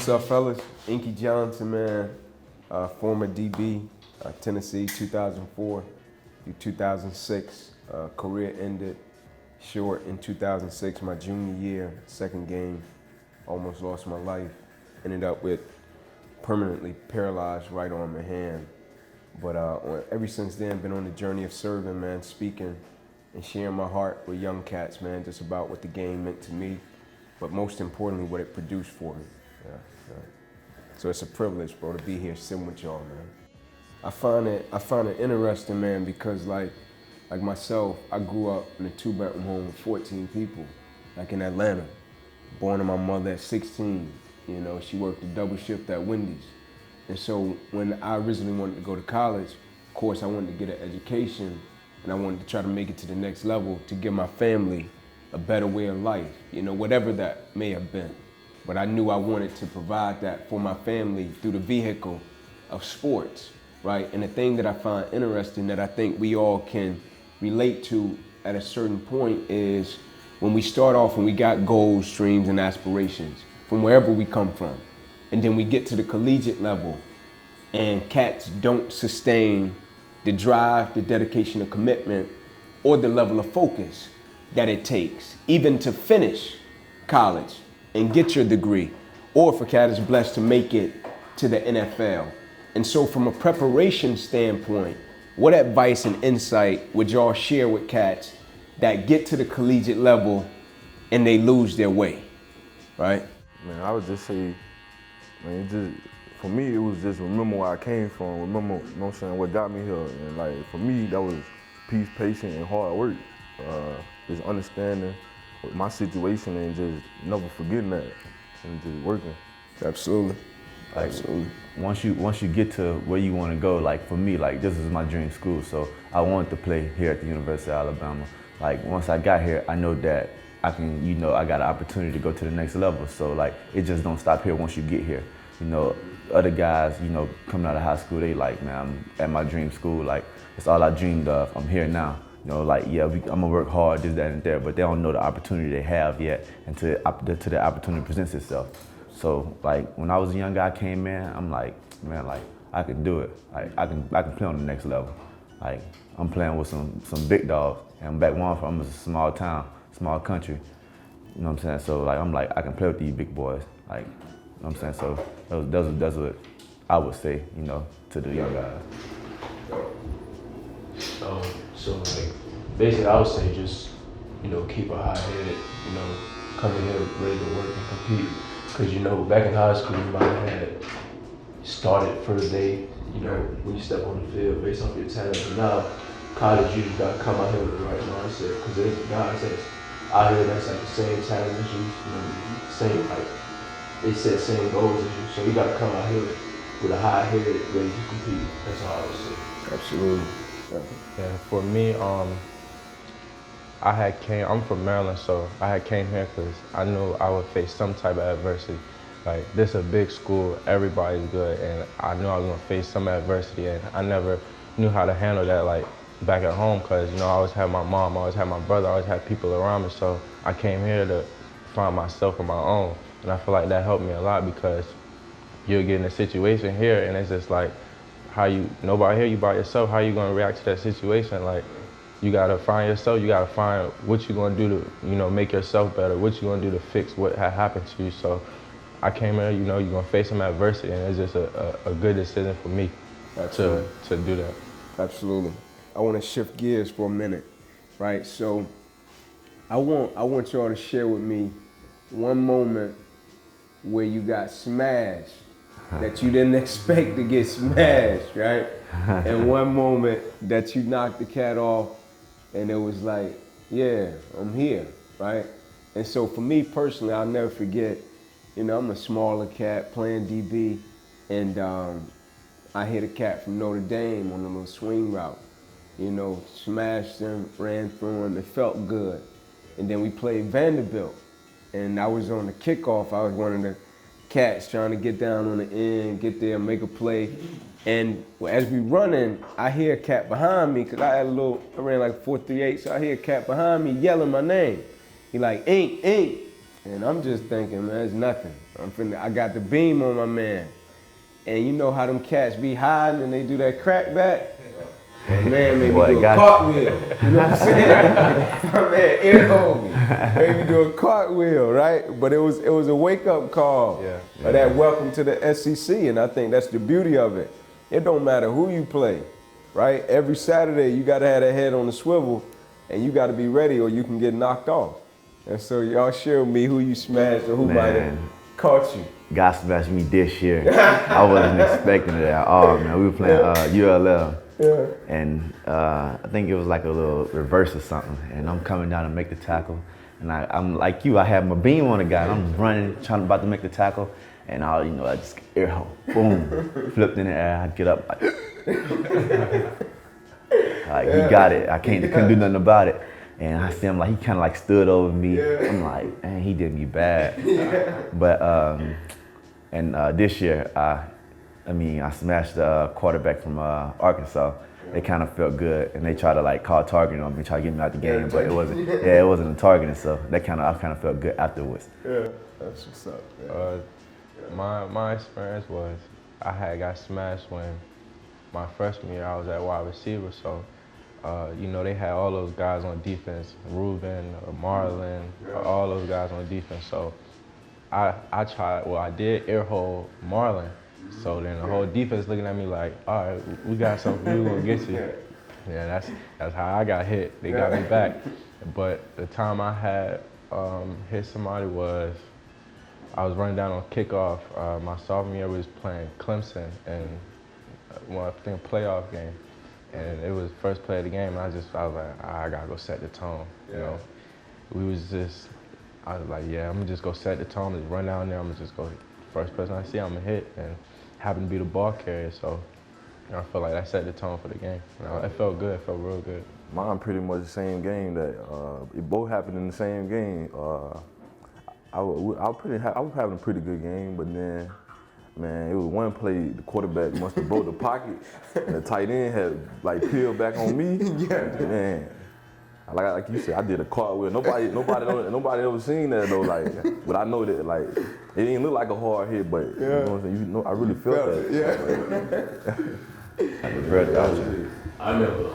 What's up, fellas? Inky Johnson, man, former DB, Tennessee, 2004 through 2006. Career ended short in 2006, my junior year, second game. Almost lost my life. Ended up with permanently paralyzed right arm and hand. But ever since then, been on the journey of serving, man, speaking and sharing my heart with young cats, man, just about what the game meant to me, but most importantly, what it produced for me. Yeah. So it's a privilege, bro, to be here sitting with y'all, man. I find it interesting, man, because like myself, I grew up in a 2-bedroom home with 14 people, like in Atlanta. Born to my mother at 16, you know, she worked a double shift at Wendy's. And so when I originally wanted to go to college, of course I wanted to get an education and I wanted to try to make it to the next level to give my family a better way of life, you know, whatever that may have been. But I knew I wanted to provide that for my family through the vehicle of sports, right? And the thing that I find interesting that I think we all can relate to at a certain point is when we start off and we got goals, dreams, and aspirations from wherever we come from. And then we get to the collegiate level and cats don't sustain the drive, the dedication, the commitment, or the level of focus that it takes, even to finish college and get your degree, or if a cat is blessed to make it to the NFL. And so from a preparation standpoint, what advice and insight would y'all share with cats that get to the collegiate level and they lose their way, right? Man, I would just say, man, for me, it was just remember where I came from, remember, you know what I'm saying, what got me here. And like, for me, that was peace, patience, and hard work. Just understanding my situation and just never forgetting that and just working. Absolutely. Like, Absolutely. Once you get to where you want to go, like for me, like this is my dream school, so I wanted to play here at the University of Alabama. Like once I got here, I know that I can, you know, I got an opportunity to go to the next level. So like it just don't stop here once you get here. You know, other guys, you know, coming out of high school, they like, man, I'm at my dream school. Like it's all I dreamed of. I'm here now. You know, like, yeah, I'm gonna work hard, this, that, and there, but they don't know the opportunity they have yet until the opportunity presents itself. So, like, when I was a young guy, I came in, I'm like, man, like, I can do it. Like, I can play on the next level. Like, I'm playing with some big dogs, and back where I'm from, it's a small town, small country. You know what I'm saying? So, like, I'm like, I can play with these big boys. Like, you know what I'm saying? So, that's what I would say, you know, to the young guys. So like, basically I would say just, you know, keep a high head, you know, come in here ready to work and compete. Cause you know, back in high school, you might have had started first day, you know, when you step on the field based off your talent. But now, college, you just gotta come out here with the right mindset. Cause there's guys that's out here that's like the same talent as you, know, same, like, they set same goals as you. So you gotta come out here with a high head ready to compete. That's all I would say. Absolutely. And for me, I'm from Maryland, so I had came here because I knew I would face some type of adversity. Like, this is a big school, everybody's good, and I knew I was gonna face some adversity, and I never knew how to handle that, like, back at home, because, you know, I always had my mom, I always had my brother, I always had people around me, so I came here to find myself on my own, and I feel like that helped me a lot because you'll get in a situation here, and it's just like, nobody here, you by yourself, how you gonna react to that situation? Like, you gotta find yourself, you gotta find what you're gonna do to, you know, make yourself better, what you're gonna do to fix what had happened to you. So I came here, you know, you're gonna face some adversity, and it's just a good decision for me to do that. Absolutely. I wanna shift gears for a minute, right? So I want y'all to share with me one moment where you got smashed that you didn't expect to get smashed, right? And one moment that you knocked the cat off and it was like, yeah, I'm here, right? And so for me personally, I'll never forget, you know, I'm a smaller cat playing DB, and I hit a cat from Notre Dame on a little swing route, you know, smashed him, ran through him, it felt good. And then we played Vanderbilt, and I was on the kickoff, I was one of the cats trying to get down on the end, get there, make a play. And as we running, I hear a cat behind me, cause I ran like 4.38, so I hear a cat behind me yelling my name. He like, Ink, Ink. And I'm just thinking, man, it's nothing. I got the beam on my man. And you know how them cats be hiding and they do that crack back? Man made me do a cartwheel. You know what I'm saying? My man ear-hold me. Made me do a cartwheel, right? But it was a wake-up call. Yeah. That welcome to the SEC, and I think that's the beauty of it. It don't matter who you play, right? Every Saturday you gotta have that head on the swivel, and you gotta be ready or you can get knocked off. And so y'all share with me who you smashed or who might have caught you. God smashed me this year. I wasn't expecting it at all, man. We were playing ULL. Yeah. And I think it was like a little reverse or something. And I'm coming down to make the tackle. And I'm like you, I have my beam on the guy. And I'm running, about to make the tackle. And I just air hole, boom, flipped in the air. I get up, like he got it. Couldn't do nothing about it. And I see him he kind of stood over me. Yeah. I'm like, man, he did me bad. Yeah. But this year, I smashed the quarterback from Arkansas. Yeah. They kind of felt good, and they tried to call targeting on me, try to get me out the game, but it wasn't. Yeah, it wasn't a targeting, so I kind of felt good afterwards. Yeah, that's what's up. Yeah. My experience was I had got smashed when my freshman year I was at wide receiver, so. They had all those guys on defense, Ruben, Marlon, all those guys on defense. So I did air hold Marlon. So then the whole defense looking at me like, all right, we got something, we're gonna get you. Yeah, that's how I got hit. They got me back. But the time I had hit somebody was, I was running down on kickoff. My sophomore year we was playing Clemson and I think a playoff game. And it was first play of the game, and I was like, I gotta go set the tone. Yeah. I was like, yeah, I'm gonna just go set the tone, just run down there, I'm gonna just go, first person I see, I'm gonna hit, and happened to be the ball carrier, so I felt like that set the tone for the game. It felt good, it felt real good. Mine pretty much the same game that, it both happened in the same game. I was having a pretty good game, but then, man, it was one play, the quarterback must have broke the pocket, and the tight end had peeled back on me. Yeah. Man, like you said, I did a cartwheel. Nobody ever seen that though. But I know that it didn't look like a hard hit, but you know what I'm saying. I really felt that. Yeah. I remember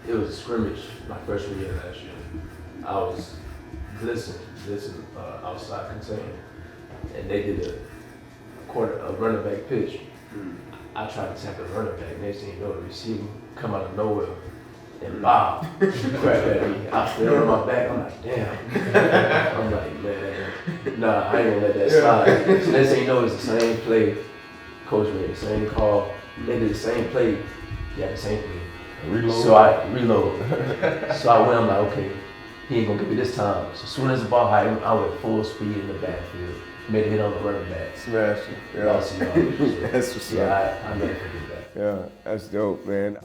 it was a scrimmage my freshman year last year. I was glistening outside contained, and they did a running back pitch. I tried to tackle the running back. Next thing you know, the receiver come out of nowhere and bob, crap at me. I fell on my back. I'm like, damn. I'm like, man, nah, I ain't gonna let that slide. So next thing you know, it's the same play. Coach made the same call. They did the same play. Yeah, the same play. Reload. So I reload. So I went. I'm like, okay, he ain't gonna get me this time. So as soon as the ball hit, I went full speed in the backfield. Made a hit on the running back. Smash it. Yeah. That's what's up. I never forget that. Yeah, that's dope, man.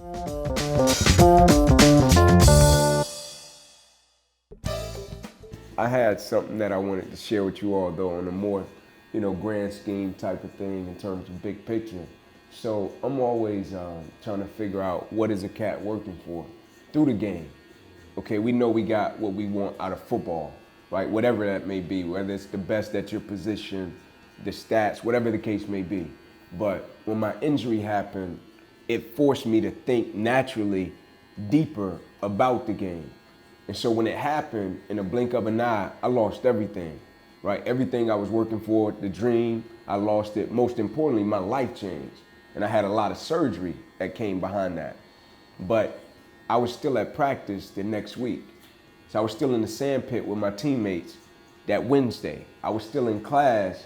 I had something that I wanted to share with you all, though, on a more, grand scheme type of thing in terms of big picture. So I'm always trying to figure out what is a cat working for through the game. Okay, we know we got what we want out of football. Right, whatever that may be, whether it's the best at your position, the stats, whatever the case may be. But when my injury happened, it forced me to think naturally deeper about the game. And so when it happened, in a blink of an eye, I lost everything, right? Everything I was working for, the dream, I lost it. Most importantly, my life changed. And I had a lot of surgery that came behind that. But I was still at practice the next week. So I was still in the sand pit with my teammates that Wednesday. I was still in class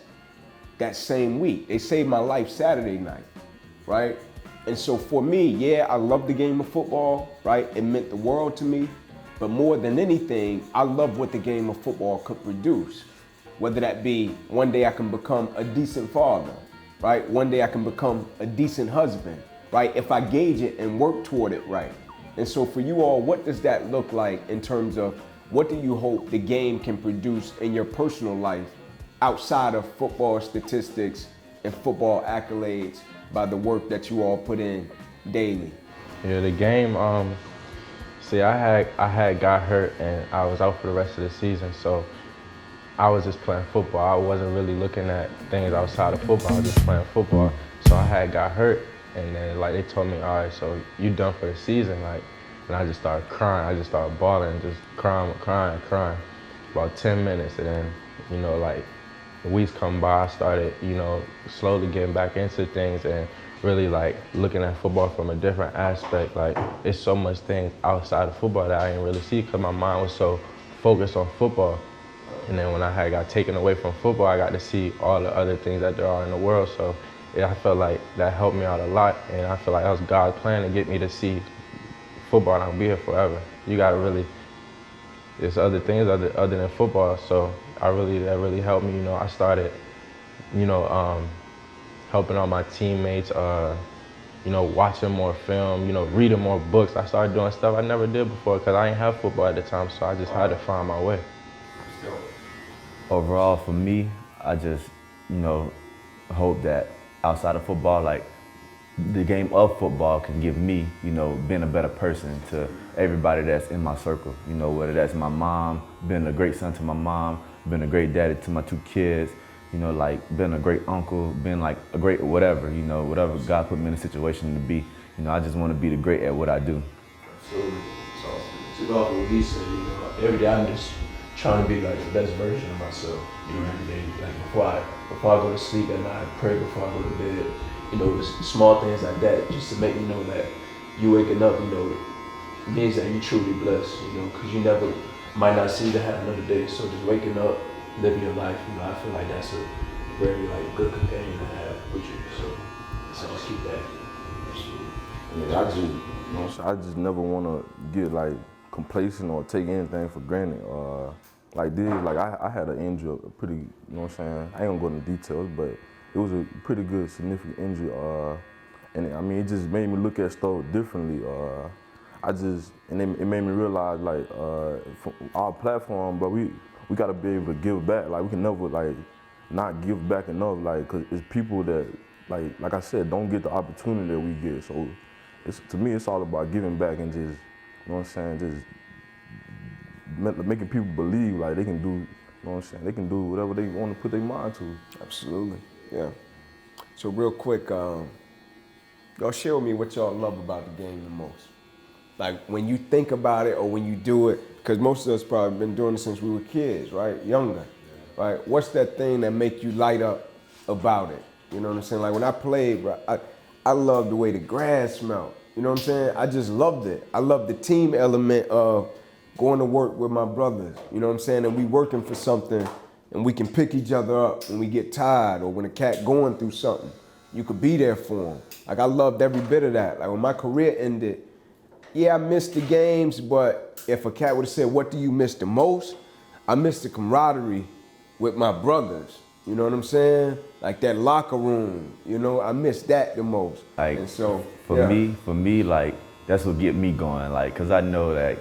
that same week. They saved my life Saturday night, right? And so for me, yeah, I love the game of football, right? It meant the world to me. But more than anything, I love what the game of football could produce. Whether that be one day I can become a decent father, right? One day I can become a decent husband, right? If I gauge it and work toward it right. And so for you all, what does that look like in terms of what do you hope the game can produce in your personal life outside of football statistics and football accolades by the work that you all put in daily? Yeah, the game, see, I had got hurt and I was out for the rest of the season. So I was just playing football. I wasn't really looking at things outside of football. I was just playing football. So I had got hurt, and then like they told me, all right, so you done for the season, like, and I just started crying. I just started bawling, just crying. About 10 minutes, and then, you know, like, the weeks come by, I started, you know, slowly getting back into things and really like looking at football from a different aspect. Like, it's so much things outside of football that I didn't really see because my mind was so focused on football. And then when I had got taken away from football, I got to see all the other things that there are in the world. So yeah, I felt like that helped me out a lot, and I feel like that was God's plan to get me to see football and I'll be here forever. You gotta really, there's other things other than football, so that really helped me. You know, I started, you know, helping all my teammates, you know, watching more film, you know, reading more books. I started doing stuff I never did before because I didn't have football at the time, so I just had to find my way. Overall, for me, I just, you know, hope that outside of football, like, the game of football can give me, you know, being a better person to everybody that's in my circle. You know, whether that's my mom, being a great son to my mom, being a great daddy to my 2 kids, you know, like being a great uncle, being like a great whatever, you know, whatever God put me in a situation to be. You know, I just want to be the great at what I do. Absolutely. So, to go off of what he said, you know, every day I'm just trying to be like the best version of myself. You know, every day, like before I go to sleep at night, I pray before I go to bed. You know, the small things like that, just to make me know that you waking up, you know, means that you truly blessed, you know, because you never might not see to have another day. So just waking up, living your life, you know, I feel like that's a very like good companion to have with you. So just keep that. Yeah, I just never want to get like complacent or take anything for granted. Like this, like I had an injury, a pretty, you know what I'm saying? I ain't gonna go into details, but it was a pretty good, significant injury. And I mean, it just made me look at stuff differently. And it made me realize, like, from our platform, but we gotta be able to give back. Like, we can never, like, not give back enough, like, cause it's people that, like I said, don't get the opportunity that we get. So, to me, it's all about giving back and just, you know what I'm saying, just making people believe, like, they can do, you know what I'm saying, they can do whatever they want to put their mind to. Absolutely, yeah. So real quick, y'all share with me what y'all love about the game the most. Like when you think about it or when you do it, because most of us probably been doing it since we were kids, right? Younger, right? What's that thing that make you light up about it? You know what I'm saying? Like when I played, bro, I loved the way the grass smelled. You know what I'm saying? I just loved it. I loved the team element of going to work with my brothers. You know what I'm saying? And we working for something and we can pick each other up when we get tired or when a cat going through something. You could be there for him. Like I loved every bit of that. Like when my career ended, yeah, I missed the games, but if a cat would have said, what do you miss the most? I miss the camaraderie with my brothers. You know what I'm saying? Like that locker room, you know, I miss that the most. Like, and so, for me, like, that's what get me going. Like, cause I know that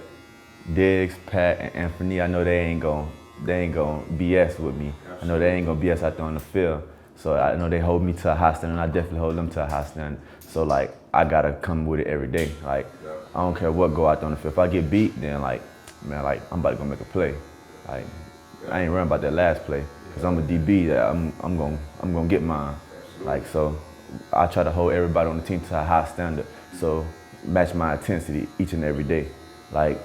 Diggs, Pat, and Anthony, I know they ain't gonna BS with me. I know they ain't gonna BS out there on the field. So I know they hold me to a high standard, and I definitely hold them to a high standard. So like, I gotta come with it every day. Like, I don't care what go out there on the field. If I get beat, then like, man, like, I'm about to go make a play. Like, I ain't worrying about that last play, cause I'm a DB that I'm gonna get mine. Like, so I try to hold everybody on the team to a high standard. So match my intensity each and every day. Like,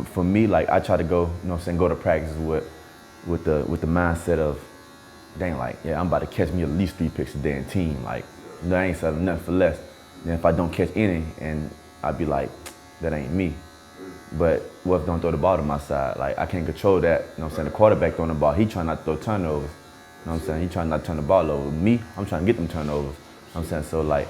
for me, like, I try to go, you know what I'm saying, go to practice with the mindset of, dang, like, yeah, I'm about to catch me at least 3 picks a day in team. Like, you know, I ain't selling nothing for less. Then if I don't catch any, and I'd be like, that ain't me. But what if I don't throw the ball to my side? Like, I can't control that. You know what I'm saying? The quarterback throwing the ball, he trying not to throw turnovers. You know what I'm saying? He trying not to turn the ball over. Me, I'm trying to get them turnovers. You know what I'm saying? So like,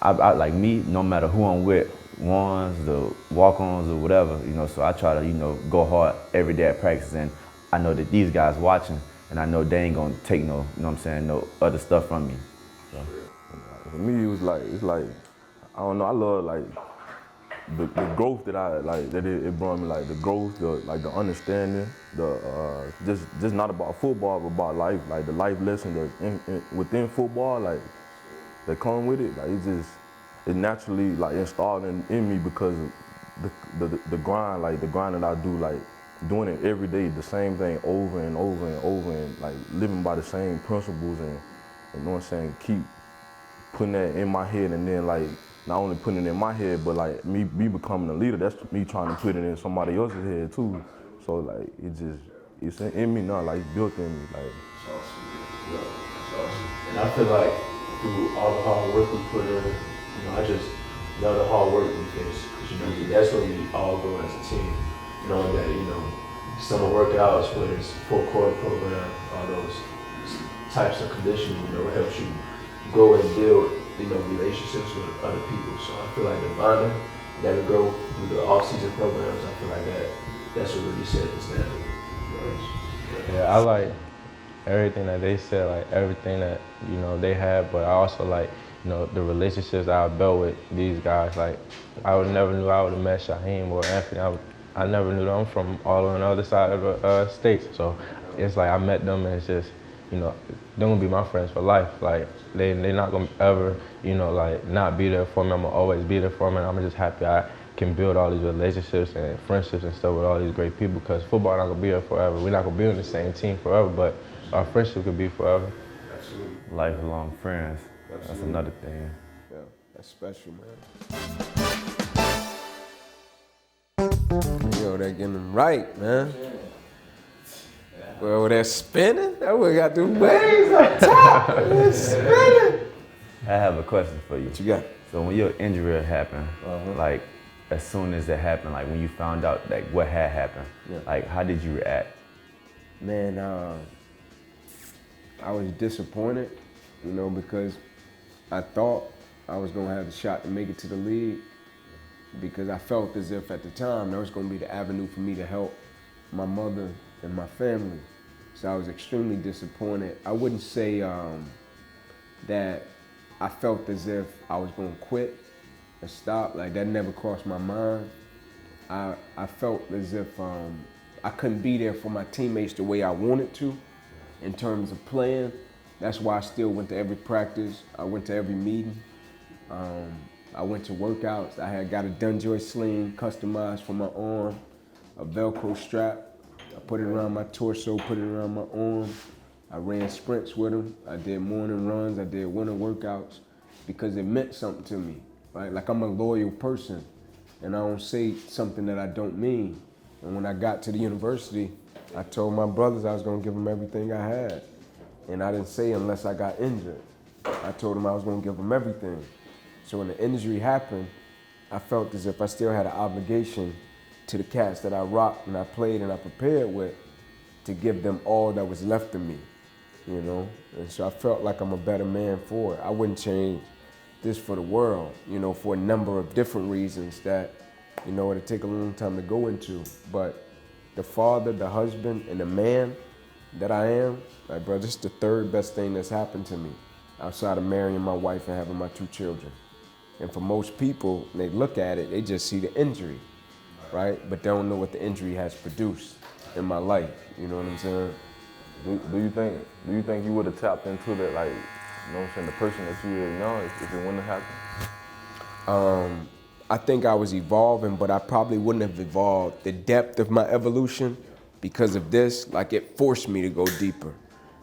I like me, no matter who I'm with, ones, the walk-ons or whatever, you know, so I try to, you know, go hard every day at practice, and I know that these guys watching, and I know they ain't gonna take no, you know what I'm saying, no other stuff from me. So. For me, it's like, I don't know, I love like the growth that it brought me, like the growth, the understanding, just not about football, but about life, like the life lesson that's within football, like that come with it, like it naturally like installed in me because of the grind, like the grind that I do, like doing it every day, the same thing over and over and over, and like living by the same principles, and you know what I'm saying, keep putting that in my head, and then like not only putting it in my head, but like me becoming a leader, that's me trying to put it in somebody else's head too. So like it's in me now, like built in me, like. And I feel like through all the hard work we put in, I just know the hard work we finish. Because, that's where we all go as a team. Knowing that, summer workouts, whether it's full-court program, all those types of conditioning, it helps you grow and build, relationships with other people. So I feel like the bonding that we go through the off-season programs, I feel like that's what really set the standard. Yeah, I like everything that they said, like everything that, they had, but I also like, the relationships that I built with these guys. Like, I would never knew I would have met Shaheem or Anthony. I never knew them from all on the other side of the states. So it's like I met them, and it's just, they're gonna be my friends for life. Like, they're not gonna ever, like not be there for me. I'm gonna always be there for them, and I'm just happy I can build all these relationships and friendships and stuff with all these great people, because football not gonna be here forever. We're not gonna be on the same team forever, but our friendship could be forever. Absolutely. Lifelong friends. Absolutely. That's another thing. Yeah, that's special, man. They're getting them right, man. Well, they're spinning. That way got them waves up top. They're spinning. I have a question for you. What you got? So when your injury happened, like as soon as it happened, like when you found out like what had happened, like how did you react? Man, I was disappointed, because I thought I was gonna have a shot to make it to the league, because I felt as if at the time that was gonna be the avenue for me to help my mother and my family. So I was extremely disappointed. I wouldn't say that I felt as if I was gonna quit and stop. Like, that never crossed my mind. I felt as if I couldn't be there for my teammates the way I wanted to in terms of playing. That's why I still went to every practice. I went to every meeting. I went to workouts. I had got a Dunjoy sling customized for my arm, a Velcro strap. I put it around my torso, put it around my arm. I ran sprints with them. I did morning runs. I did winter workouts, because it meant something to me, right? Like, I'm a loyal person, and I don't say something that I don't mean. And when I got to the university, I told my brothers I was gonna give them everything I had. And I didn't say unless I got injured. I told them I was gonna give them everything. So when the injury happened, I felt as if I still had an obligation to the cats that I rocked and I played and I prepared with, to give them all that was left of me, And so I felt like I'm a better man for it. I wouldn't change this for the world, for a number of different reasons that, it'll take a long time to go into. But the father, the husband, and the man that I am, like, bro, this is the third best thing that's happened to me outside of marrying my wife and having my 2 children. And for most people, when they look at it, they just see the injury, right? But they don't know what the injury has produced in my life. You know what I'm saying? Do you think you would have tapped into that, like, the person that you is now if it wouldn't have happened? I think I was evolving, but I probably wouldn't have evolved the depth of my evolution because of this. Like, it forced me to go deeper,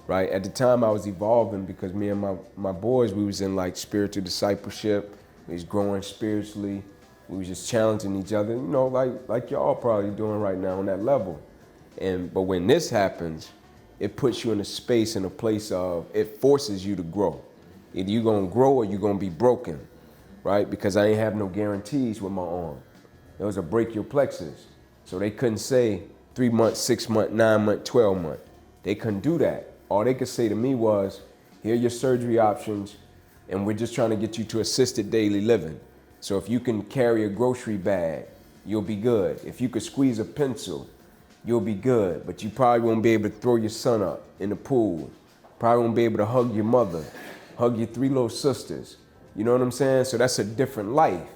right? At the time I was evolving because me and my boys, we was in like spiritual discipleship. We was growing spiritually. We was just challenging each other, like y'all probably doing right now on that level. But when this happens, it puts you in a space, in a place of, it forces you to grow. Either you're gonna grow or you're gonna be broken, right? Because I ain't have no guarantees with my arm. It was a break your plexus. So they couldn't say 3 months, 6 months, 9 months, 12 months. They couldn't do that. All they could say to me was, here are your surgery options, and we're just trying to get you to assisted daily living. So if you can carry a grocery bag, you'll be good. If you could squeeze a pencil, you'll be good. But you probably won't be able to throw your son up in the pool. Probably won't be able to hug your mother, hug your 3 little sisters. You know what I'm saying? So that's a different life.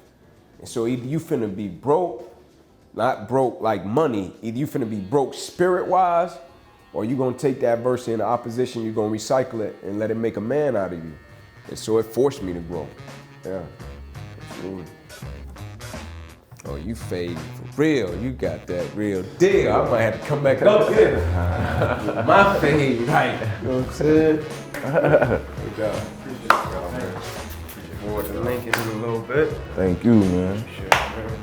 And so either you finna be broke, not broke like money, either you finna be broke spirit-wise, or you gonna take that adversity and the opposition, you're gonna recycle it and let it make a man out of you. And so it forced me to grow. Yeah, absolutely. Oh, you fade for real. You got that real deal. I might have to come back up here. My fade, right. You know what I'm saying? Good job. Appreciate y'all, man. Forward to Lincoln in a little bit. Thank you, man. Sure, man.